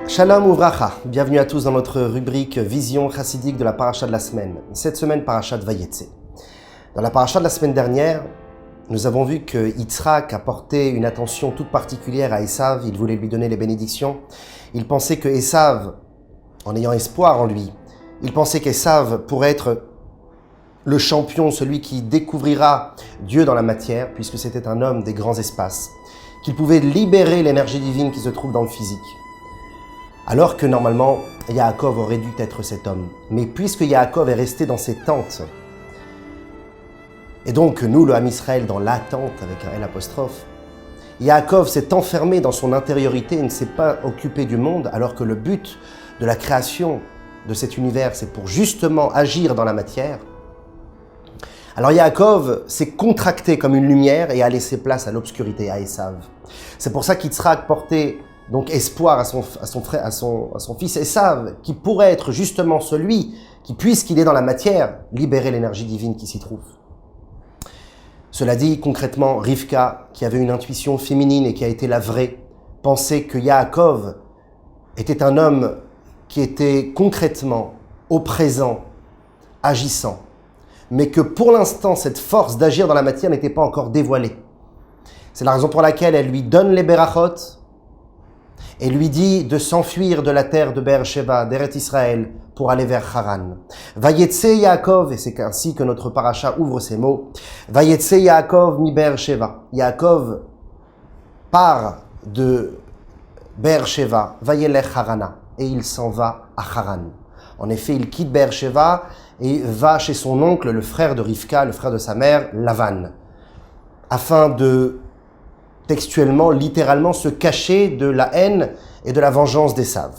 Shalom Uvracha, bienvenue à tous dans notre rubrique Vision chassidique de la paracha de la semaine. Cette semaine, paracha de Vayetse. Dans la paracha de la semaine dernière, nous avons vu que Yitzhak a porté une attention toute particulière à Esav, il voulait lui donner les bénédictions. Il pensait que Esav, en ayant espoir en lui, il pensait qu'Esav pourrait être le champion, celui qui découvrira Dieu dans la matière, puisque c'était un homme des grands espaces, qu'il pouvait libérer l'énergie divine qui se trouve dans le physique. Alors que normalement, Yaakov aurait dû être cet homme. Mais puisque Yaakov est resté dans ses tentes, et donc nous, le Ham Israël, dans la tente avec un L apostrophe, Yaakov s'est enfermé dans son intériorité et ne s'est pas occupé du monde, alors que le but de la création de cet univers, c'est pour justement agir dans la matière. Alors Yaakov s'est contracté comme une lumière et a laissé place à l'obscurité, à Esav. C'est pour ça qu'Yitzhak portait donc espoir à son fils Esav, qui pourrait être justement celui qui, puisqu'il est dans la matière, libérer l'énergie divine qui s'y trouve. Cela dit, concrètement, Rivka, qui avait une intuition féminine et qui a été la vraie, pensait que Yaakov était un homme qui était concrètement, au présent, agissant, mais que pour l'instant, cette force d'agir dans la matière n'était pas encore dévoilée. C'est la raison pour laquelle elle lui donne les berachot, et lui dit de s'enfuir de la terre de Be'er-Sheva, d'Eret Israël, pour aller vers Haran. Vayetse Yaakov, et c'est ainsi que notre paracha ouvre ces mots, Vayetse Yaakov mi Be'er-Sheva. Yaakov part de Be'er-Sheva, Vayelech Harana, et il s'en va à Haran. En effet, il quitte Be'er-Sheva et va chez son oncle, le frère de Rivka, le frère de sa mère, Lavan, afin de textuellement, littéralement, se cacher de la haine et de la vengeance d'Esav.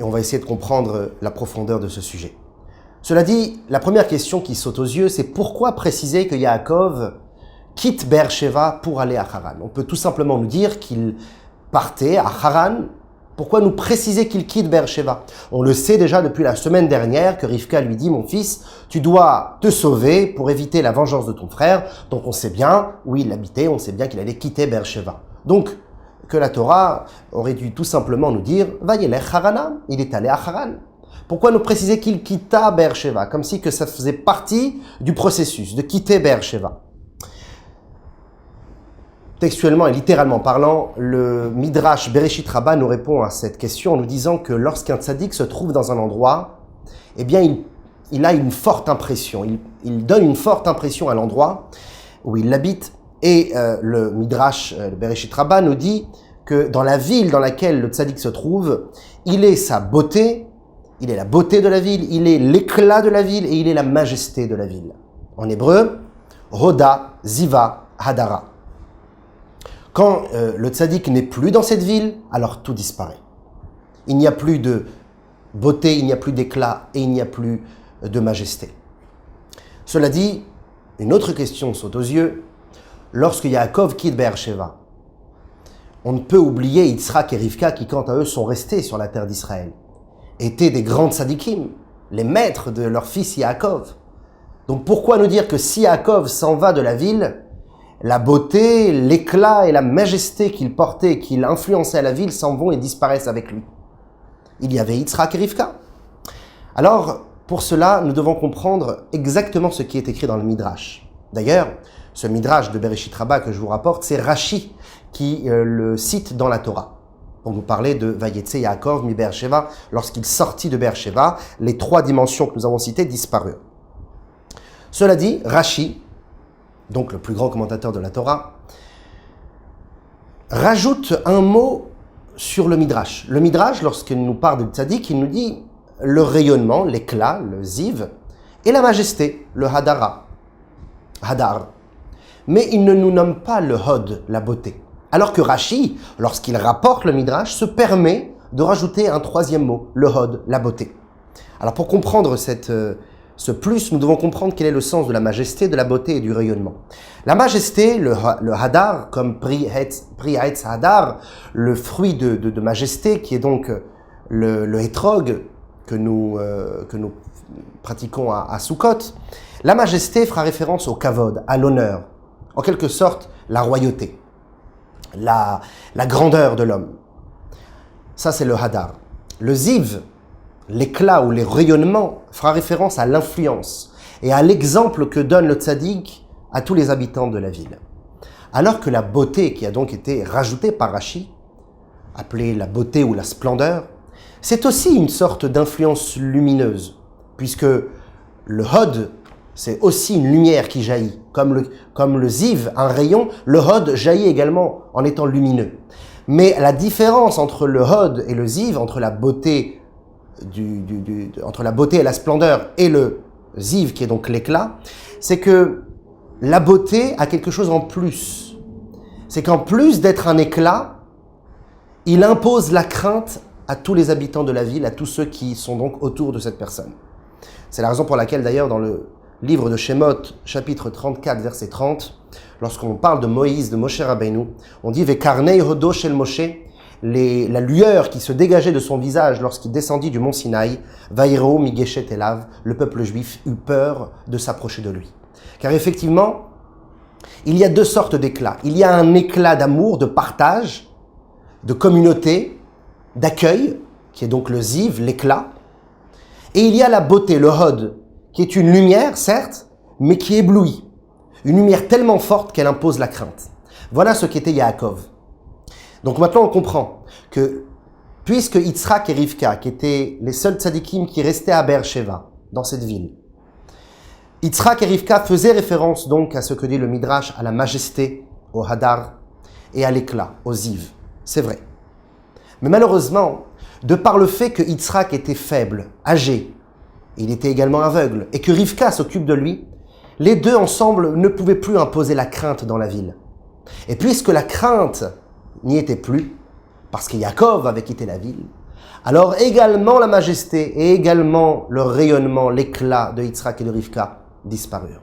Et on va essayer de comprendre la profondeur de ce sujet. Cela dit, la première question qui saute aux yeux, c'est pourquoi préciser que Yaakov quitte Be'er-Sheva pour aller à Haran? On peut tout simplement nous dire qu'il partait à Haran. Pourquoi nous préciser qu'il quitte Be'er-Sheva? On le sait déjà depuis la semaine dernière que Rivka lui dit « Mon fils, tu dois te sauver pour éviter la vengeance de ton frère. » Donc on sait bien où il habitait, on sait bien qu'il allait quitter Be'er-Sheva. Donc, que la Torah aurait dû tout simplement nous dire « Vayelech Harana » il est allé à Haran. Pourquoi nous préciser qu'il quitta Be'er-Sheva? Comme si que ça faisait partie du processus de quitter Be'er-Sheva. Textuellement et littéralement parlant, le Midrash Bereshit Rabbah nous répond à cette question en nous disant que lorsqu'un tzaddik se trouve dans un endroit, eh bien il a une forte impression, il donne une forte impression à l'endroit où il habite. Et le Midrash, le Bereshit Rabbah nous dit que dans la ville dans laquelle le tzaddik se trouve, il est sa beauté, il est la beauté de la ville, il est l'éclat de la ville et il est la majesté de la ville. En hébreu, Hoda, Ziva, Hadara. Quand le tzaddik n'est plus dans cette ville, alors tout disparaît. Il n'y a plus de beauté, il n'y a plus d'éclat et il n'y a plus de majesté. Cela dit, une autre question saute aux yeux. Lorsque Yaakov quitte Be'er-Sheva, on ne peut oublier Yitzhak et Rivka qui, quant à eux, sont restés sur la terre d'Israël, étaient des grands tzaddikim, les maîtres de leur fils Yaakov. Donc pourquoi nous dire que si Yaakov s'en va de la ville, la beauté, l'éclat et la majesté qu'il portait, qu'il influençait à la ville s'en vont et disparaissent avec lui? Il y avait Yitzhak et Rivka. Alors, pour cela, nous devons comprendre exactement ce qui est écrit dans le Midrash. D'ailleurs, ce Midrash de Bereshit Rabbah que je vous rapporte, c'est Rashi qui le cite dans la Torah. Pour nous parler de Vayetse Yaakov mi Be'er-Sheva, lorsqu'il sortit de Be'er-Sheva, les trois dimensions que nous avons citées disparurent. Cela dit, Rashi, donc le plus grand commentateur de la Torah, rajoute un mot sur le Midrash. Le Midrash, lorsqu'il nous parle de tzaddik, il nous dit le rayonnement, l'éclat, le ziv, et la majesté, le hadar. Mais il ne nous nomme pas le hod, la beauté. Alors que Rashi, lorsqu'il rapporte le Midrash, se permet de rajouter un troisième mot, le hod, la beauté. Alors pour comprendre ce plus, nous devons comprendre quel est le sens de la majesté, de la beauté et du rayonnement. La majesté, le hadar, comme Pri Haetz Hadar, le fruit de majesté, qui est donc le hétrog que nous pratiquons à Sukkot, la majesté fera référence au kavod, à l'honneur, en quelque sorte la royauté, la grandeur de l'homme. Ça, c'est le hadar. Le ziv, l'éclat ou les rayonnements, fera référence à l'influence et à l'exemple que donne le tzaddik à tous les habitants de la ville. Alors que la beauté, qui a donc été rajoutée par Rashi, appelée la beauté ou la splendeur, c'est aussi une sorte d'influence lumineuse, puisque le hod, c'est aussi une lumière qui jaillit. Comme le ziv, un rayon, le hod jaillit également en étant lumineux. Mais la différence entre le hod et le ziv, entre la beauté entre la beauté et la splendeur et le ziv, qui est donc l'éclat, c'est que la beauté a quelque chose en plus. C'est qu'en plus d'être un éclat, il impose la crainte à tous les habitants de la ville, à tous ceux qui sont donc autour de cette personne. C'est la raison pour laquelle d'ailleurs dans le livre de Shemot, chapitre 34, verset 30, lorsqu'on parle de Moïse, de Moshe Rabbeinu, on dit « Vekarnei hodo shel Moshe » la lueur qui se dégageait de son visage lorsqu'il descendit du mont Sinaï, Vaïro migeshet elav, le peuple juif eut peur de s'approcher de lui. Car effectivement, il y a deux sortes d'éclats. Il y a un éclat d'amour, de partage, de communauté, d'accueil, qui est donc le ziv, l'éclat. Et il y a la beauté, le hod, qui est une lumière, certes, mais qui éblouit. Une lumière tellement forte qu'elle impose la crainte. Voilà ce qu'était Yaakov. Donc maintenant on comprend que puisque Yitzhak et Rivka, qui étaient les seuls tzadikim qui restaient à Beersheva, dans cette ville, Yitzhak et Rivka faisaient référence donc à ce que dit le Midrash, à la majesté, au hadar et à l'éclat, au ziv. C'est vrai. Mais malheureusement, de par le fait que Yitzhak était faible, âgé, il était également aveugle, et que Rivka s'occupe de lui, les deux ensemble ne pouvaient plus imposer la crainte dans la ville. Et puisque la crainte n'y était plus, parce que Yaakov avait quitté la ville, alors également la majesté et également le rayonnement, l'éclat de Yitzhak et de Rivka disparurent.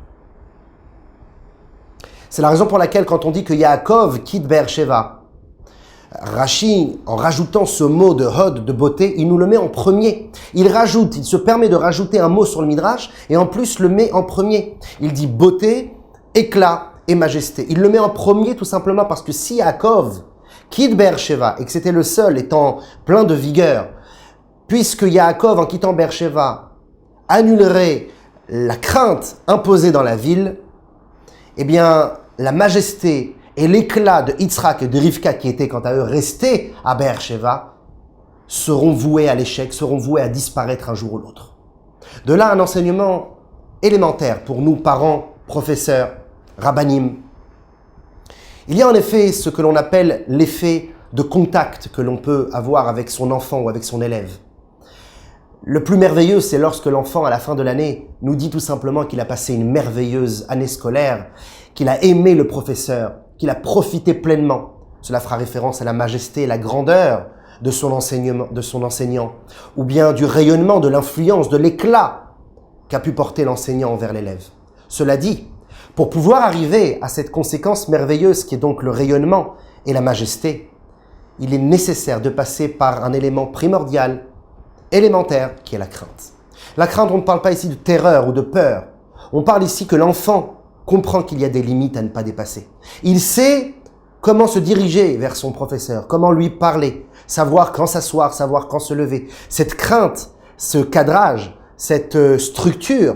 C'est la raison pour laquelle quand on dit que Yaakov quitte Beersheva, Rashi, en rajoutant ce mot de hod, de beauté, il nous le met en premier. Il se permet de rajouter un mot sur le Midrash et en plus le met en premier. Il dit beauté, éclat et majesté. Il le met en premier tout simplement parce que si Yaakov quitte Beersheva et que c'était le seul étant plein de vigueur, puisque Yaakov, en quittant Beersheva, annulerait la crainte imposée dans la ville, eh bien, la majesté et l'éclat de Yitzhak et de Rivka, qui étaient quant à eux restés à Beersheva, seront voués à l'échec, seront voués à disparaître un jour ou l'autre. De là, un enseignement élémentaire pour nous, parents, professeurs, rabbanim. Il y a en effet ce que l'on appelle l'effet de contact que l'on peut avoir avec son enfant ou avec son élève. Le plus merveilleux, c'est lorsque l'enfant, à la fin de l'année, nous dit tout simplement qu'il a passé une merveilleuse année scolaire, qu'il a aimé le professeur, qu'il a profité pleinement. Cela fera référence à la majesté et la grandeur de son enseignant, ou bien du rayonnement, de l'influence, de l'éclat qu'a pu porter l'enseignant envers l'élève. Cela dit, pour pouvoir arriver à cette conséquence merveilleuse qui est donc le rayonnement et la majesté, il est nécessaire de passer par un élément primordial, élémentaire, qui est la crainte. La crainte, on ne parle pas ici de terreur ou de peur. On parle ici que l'enfant comprend qu'il y a des limites à ne pas dépasser. Il sait comment se diriger vers son professeur, comment lui parler, savoir quand s'asseoir, savoir quand se lever. Cette crainte, ce cadrage, cette structure,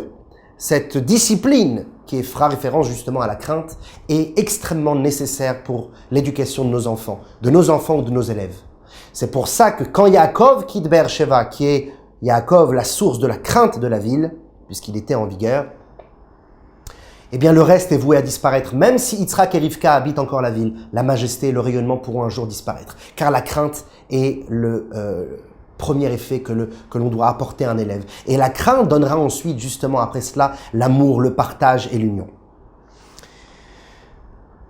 cette discipline qui fera référence justement à la crainte est extrêmement nécessaire pour l'éducation de nos enfants ou de nos élèves. C'est pour ça que quand Yaakov quitte Beersheva, qui est Yaakov la source de la crainte de la ville, puisqu'il était en vigueur, eh bien le reste est voué à disparaître. Même si Yitzhak et Rivka habitent encore la ville, la majesté et le rayonnement pourront un jour disparaître. Car la crainte est le premier effet que l'on doit apporter à un élève. Et la crainte donnera ensuite, justement après cela, l'amour, le partage et l'union.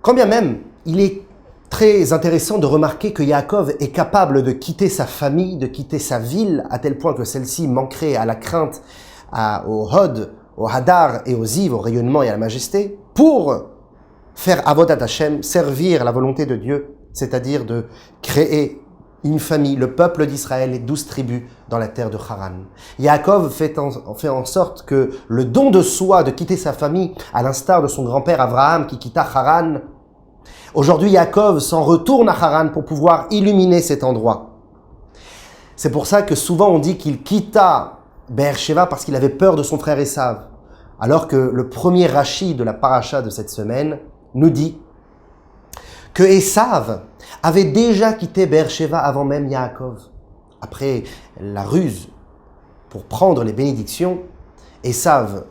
Quand bien même, il est très intéressant de remarquer que Yaakov est capable de quitter sa famille, de quitter sa ville, à tel point que celle-ci manquerait à la crainte, au hod, au hadar et au ziv, au rayonnement et à la majesté, pour faire avodat Hashem, servir la volonté de Dieu, c'est-à-dire de créer une famille, le peuple d'Israël, les 12 tribus dans la terre de Haran. Yaakov fait en sorte que le don de soi, de quitter sa famille, à l'instar de son grand-père Abraham qui quitta Haran, aujourd'hui Yaakov s'en retourne à Haran pour pouvoir illuminer cet endroit. C'est pour ça que souvent on dit qu'il quitta Be'er-Sheva parce qu'il avait peur de son frère Esav. Alors que le premier Rashi de la paracha de cette semaine nous dit que Esav avait déjà quitté Be'er-Sheva avant même Yaakov. Après la ruse pour prendre les bénédictions, Esav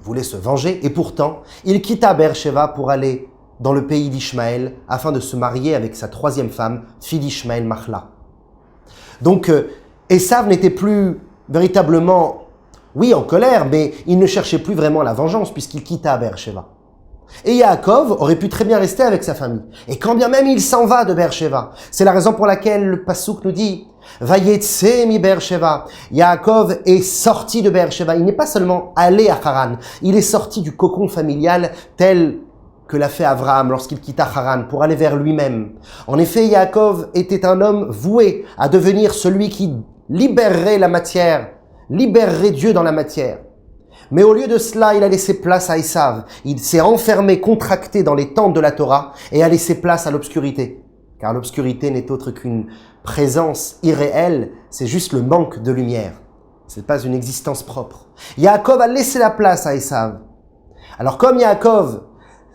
voulait se venger et pourtant il quitta Be'er-Sheva pour aller dans le pays d'Ishmaël afin de se marier avec sa troisième femme, fille d'Ishmaël, Machla. Donc Esav n'était plus véritablement, oui, en colère, mais il ne cherchait plus vraiment la vengeance puisqu'il quitta Be'er-Sheva. Et Yaakov aurait pu très bien rester avec sa famille. Et quand bien même il s'en va de Be'er-Sheva, c'est la raison pour laquelle le Passouk nous dit « Vayetse mi Be'er-Sheva ». Yaakov est sorti de Be'er-Sheva. Il n'est pas seulement allé à Haran, il est sorti du cocon familial tel que l'a fait Abraham lorsqu'il quitta Haran pour aller vers lui-même. En effet, Yaakov était un homme voué à devenir celui qui libérerait la matière, libérerait Dieu dans la matière. Mais au lieu de cela, il a laissé place à Esav. Il s'est enfermé, contracté dans les tentes de la Torah et a laissé place à l'obscurité. Car l'obscurité n'est autre qu'une présence irréelle, c'est juste le manque de lumière. Ce n'est pas une existence propre. Yaakov a laissé la place à Esav. Alors comme Yaakov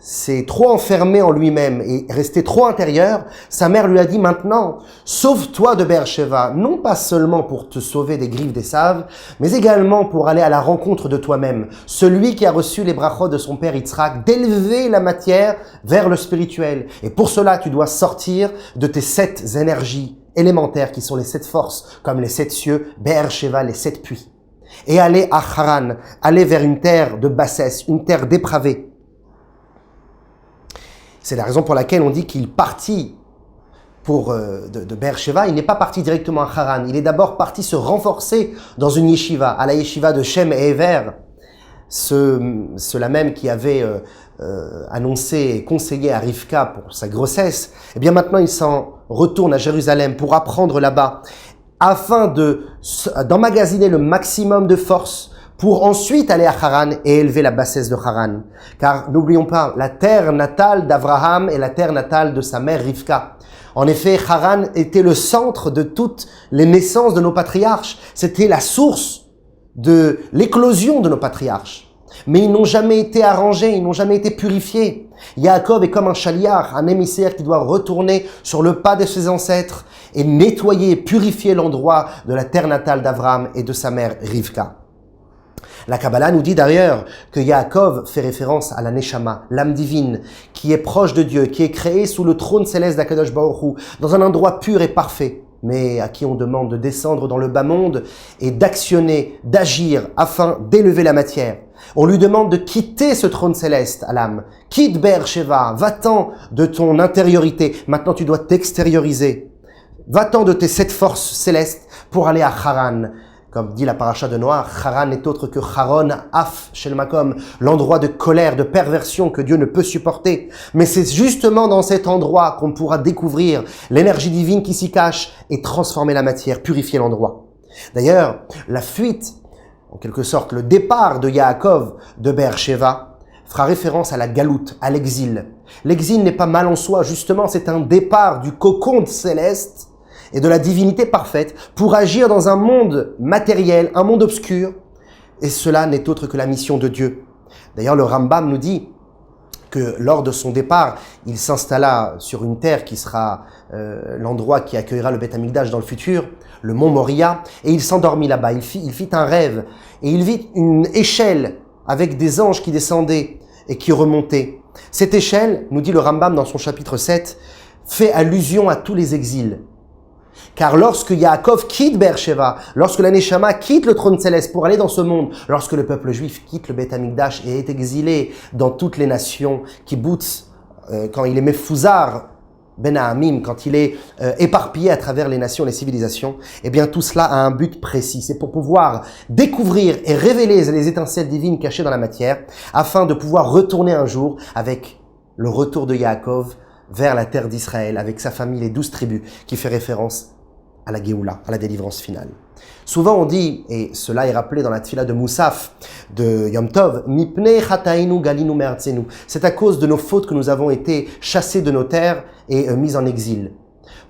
s'est trop enfermé en lui-même et resté trop intérieur, sa mère lui a dit maintenant, sauve-toi de Be'er-Sheva, non pas seulement pour te sauver des griffes d'Esav, mais également pour aller à la rencontre de toi-même, celui qui a reçu les brachot de son père Yitzhak, d'élever la matière vers le spirituel. Et pour cela, tu dois sortir de tes 7 énergies élémentaires qui sont les 7 forces, comme les 7 cieux, Be'er-Sheva, les 7 puits. Et aller à Haran, aller vers une terre de bassesse, une terre dépravée. C'est la raison pour laquelle on dit qu'il partit de Be'er-Sheva. Il n'est pas parti directement à Haran. Il est d'abord parti se renforcer dans une yeshiva, à la yeshiva de Shem et Ever, ceux-là même qui avait annoncé et conseillé à Rivka pour sa grossesse. Et bien maintenant, il s'en retourne à Jérusalem pour apprendre là-bas, afin d'emmagasiner le maximum de force pour ensuite aller à Haran et élever la bassesse de Haran. Car n'oublions pas, la terre natale d'Abraham est la terre natale de sa mère Rivka. En effet, Haran était le centre de toutes les naissances de nos patriarches. C'était la source de l'éclosion de nos patriarches. Mais ils n'ont jamais été arrangés, ils n'ont jamais été purifiés. Yaakov est comme un chaliar, un émissaire qui doit retourner sur le pas de ses ancêtres et nettoyer, purifier l'endroit de la terre natale d'Abraham et de sa mère Rivka. La Kabbalah nous dit d'ailleurs que Yaakov fait référence à la Neshama, l'âme divine, qui est proche de Dieu, qui est créée sous le trône céleste d'Akadosh Baruch Hu, dans un endroit pur et parfait, mais à qui on demande de descendre dans le bas monde et d'actionner, d'agir afin d'élever la matière. On lui demande de quitter ce trône céleste à l'âme. Quitte Be'er-Sheva, va-t'en de ton intériorité. Maintenant tu dois t'extérioriser. Va-t'en de tes 7 forces célestes pour aller à Haran. Comme dit la paracha de Noach, Haran n'est autre que Haron Af Shel Makom, l'endroit de colère, de perversion que Dieu ne peut supporter. Mais c'est justement dans cet endroit qu'on pourra découvrir l'énergie divine qui s'y cache et transformer la matière, purifier l'endroit. D'ailleurs, la fuite, en quelque sorte le départ de Yaakov de Be'er-Sheva, fera référence à la galoute, à l'exil. L'exil n'est pas mal en soi, justement, c'est un départ du cocon céleste et de la divinité parfaite pour agir dans un monde matériel, un monde obscur. Et cela n'est autre que la mission de Dieu. D'ailleurs, le Rambam nous dit que lors de son départ, il s'installa sur une terre qui sera l'endroit qui accueillera le Beth Amikdash dans le futur, le mont Moria, et il s'endormit là-bas. Il fit un rêve et il vit une échelle avec des anges qui descendaient et qui remontaient. Cette échelle, nous dit le Rambam dans son chapitre 7, fait allusion à tous les exils. Car lorsque Yaakov quitte Be'er-Sheva, lorsque la Neshama quitte le trône céleste pour aller dans ce monde, lorsque le peuple juif quitte le Beth Amikdash et est exilé dans toutes les nations, kibbutz, quand il est Mefouzar, Ben Ha'amim, quand il est éparpillé à travers les nations, les civilisations, eh bien tout cela a un but précis. C'est pour pouvoir découvrir et révéler les étincelles divines cachées dans la matière, afin de pouvoir retourner un jour avec le retour de Yaakov vers la terre d'Israël, avec sa famille, les 12 tribus, qui fait référence à la Géoula, à la délivrance finale. Souvent on dit, et cela est rappelé dans la tfila de Moussaf, de Yom Tov, Mipnei chatainu galinu me'artzenu. C'est à cause de nos fautes que nous avons été chassés de nos terres et mis en exil.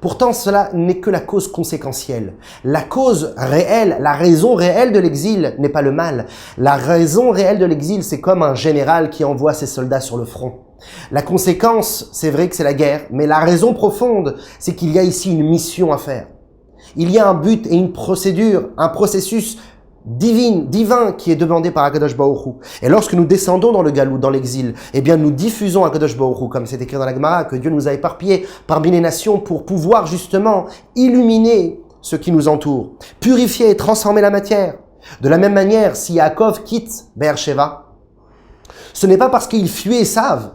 Pourtant, cela n'est que la cause conséquentielle. La cause réelle, la raison réelle de l'exil n'est pas le mal. La raison réelle de l'exil, c'est comme un général qui envoie ses soldats sur le front. La conséquence, c'est vrai que c'est la guerre, mais la raison profonde, c'est qu'il y a ici une mission à faire. Il y a un but et une procédure, un processus divin qui est demandé par Akadosh Baruch Hu. Et lorsque nous descendons dans le galout, dans l'exil, eh bien nous diffusons Akadosh Baruch Hu, comme c'est écrit dans la Gemara, que Dieu nous a éparpillés parmi les nations pour pouvoir justement illuminer ce qui nous entoure, purifier et transformer la matière. De la même manière, si Yaakov quitte Be'er-Sheva, ce n'est pas parce qu'il fuit Esav.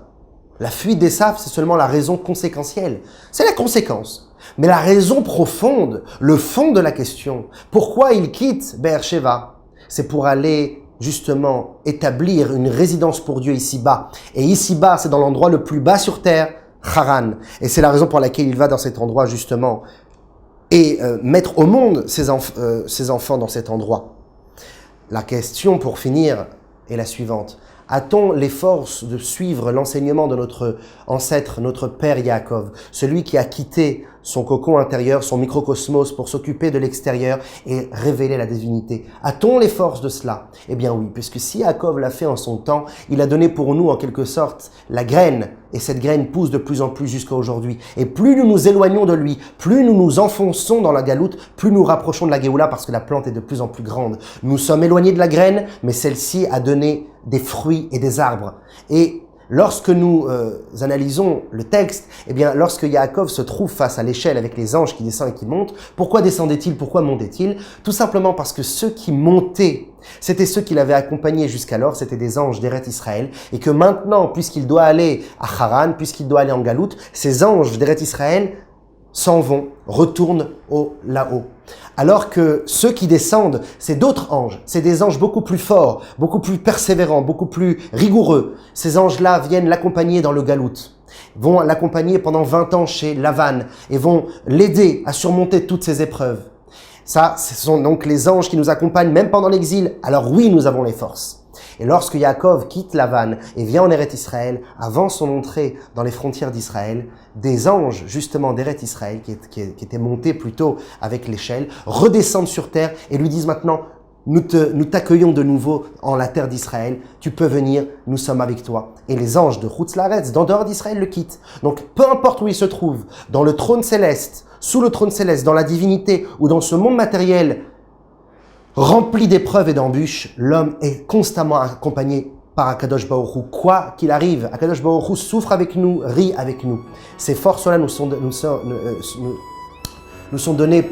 La fuite d'Esav, c'est seulement la raison conséquentielle. C'est la conséquence. Mais la raison profonde, le fond de la question, pourquoi il quitte Be'er-Sheva, c'est pour aller justement établir une résidence pour Dieu ici-bas. Et ici-bas, c'est dans l'endroit le plus bas sur terre, Haran. Et c'est la raison pour laquelle il va dans cet endroit justement et mettre au monde ses enfants dans cet endroit. La question pour finir est la suivante. A-t-on les forces de suivre l'enseignement de notre ancêtre, notre père Yaakov, celui qui a quitté son cocon intérieur, son microcosmos pour s'occuper de l'extérieur et révéler la divinité? A-t-on les forces de cela? Eh bien oui, puisque si Yaakov l'a fait en son temps, il a donné pour nous en quelque sorte la graine, et cette graine pousse de plus en plus jusqu'à aujourd'hui. Et plus nous nous éloignons de lui, plus nous nous enfonçons dans la galoute, plus nous rapprochons de la Géoula parce que la plante est de plus en plus grande. Nous sommes éloignés de la graine, mais celle-ci a donné des fruits et des arbres. Et lorsque nous analysons le texte, eh bien, lorsque Yaakov se trouve face à l'échelle avec les anges qui descendent et qui montent, pourquoi descendait-il, pourquoi montait-il? Tout simplement parce que ceux qui montaient, c'était ceux qui l'avaient accompagné jusqu'alors, c'était des anges d'Eret Israël, et que maintenant, puisqu'il doit aller à Haran, puisqu'il doit aller en Galoute, ces anges d'Eret Israël s'en vont, retournent là-haut. Alors que ceux qui descendent, c'est d'autres anges. C'est des anges beaucoup plus forts, beaucoup plus persévérants, beaucoup plus rigoureux. Ces anges-là viennent l'accompagner dans le galout, vont l'accompagner pendant 20 ans chez Lavan et vont l'aider à surmonter toutes ces épreuves. Ça, ce sont donc les anges qui nous accompagnent même pendant l'exil. Alors oui, nous avons les forces. Et lorsque Yaakov quitte Lavan et vient en Eret Israël, avant son entrée dans les frontières d'Israël, des anges justement d'Eret Israël, qui étaient montés plutôt avec l'échelle, redescendent sur terre et lui disent maintenant, nous t'accueillons de nouveau en la terre d'Israël, tu peux venir, nous sommes avec toi. Et les anges de Chutz Laaretz, d'en dehors d'Israël, le quittent. Donc peu importe où il se trouve, dans le trône céleste, sous le trône céleste, dans la divinité ou dans ce monde matériel, rempli d'épreuves et d'embûches, l'homme est constamment accompagné par Akadosh Baruch Hu. Quoi qu'il arrive, Akadosh Baruch Hu souffre avec nous, rit avec nous. Ces forces-là nous sont données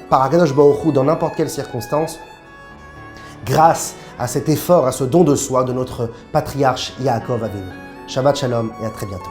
par Akadosh Baruch Hu dans n'importe quelle circonstance, grâce à cet effort, à ce don de soi de notre patriarche Yaakov Avinu. Shabbat Shalom et à très bientôt.